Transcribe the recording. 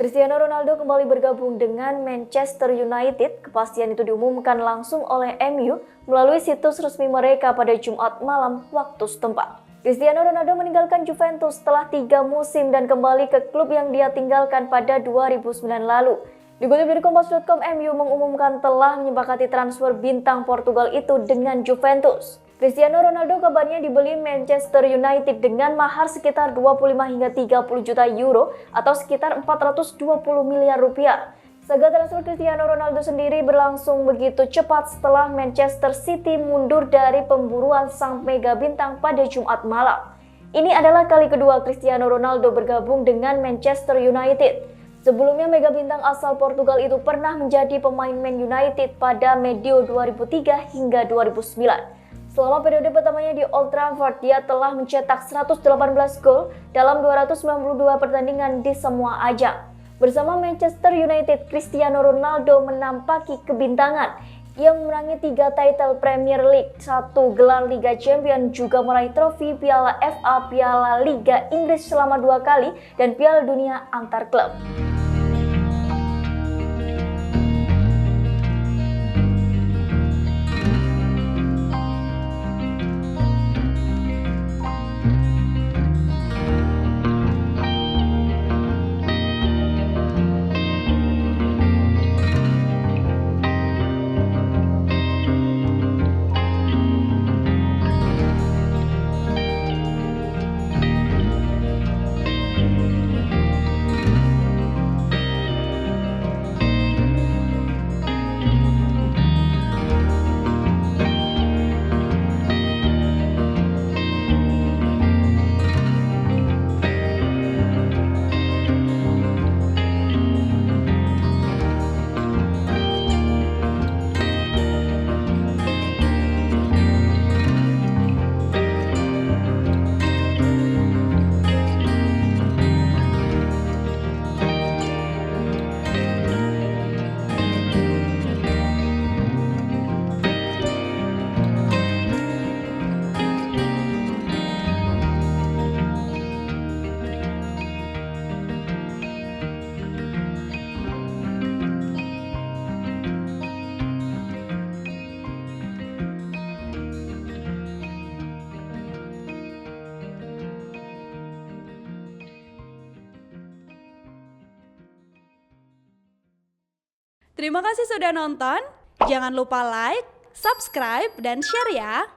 Cristiano Ronaldo kembali bergabung dengan Manchester United. Kepastian itu diumumkan langsung oleh MU melalui situs resmi mereka pada Jumat malam waktu setempat. Cristiano Ronaldo meninggalkan Juventus setelah 3 musim dan kembali ke klub yang dia tinggalkan pada 2009 lalu. Dikutip dari Kompas.com, MU mengumumkan telah menyepakati transfer bintang Portugal itu dengan Juventus. Cristiano Ronaldo kabarnya dibeli Manchester United dengan mahar sekitar 25 hingga 30 juta euro atau sekitar 420 miliar rupiah. Saga transfer Cristiano Ronaldo sendiri berlangsung begitu cepat setelah Manchester City mundur dari pemburuan sang mega bintang pada Jumat malam. Ini adalah kali kedua Cristiano Ronaldo bergabung dengan Manchester United. Sebelumnya mega bintang asal Portugal itu pernah menjadi pemain Man United pada medio 2003 hingga 2009. Selama periode pertamanya di Old Trafford, dia telah mencetak 118 gol dalam 292 pertandingan di semua ajang. Bersama Manchester United, Cristiano Ronaldo menampaki kebintangan. Ia memenangi 3 title Premier League, 1 gelar Liga Champions, juga meraih trofi Piala FA, Piala Liga Inggris selama 2 kali, dan Piala Dunia antar klub. Terima kasih sudah nonton. Jangan lupa like, subscribe, dan share ya.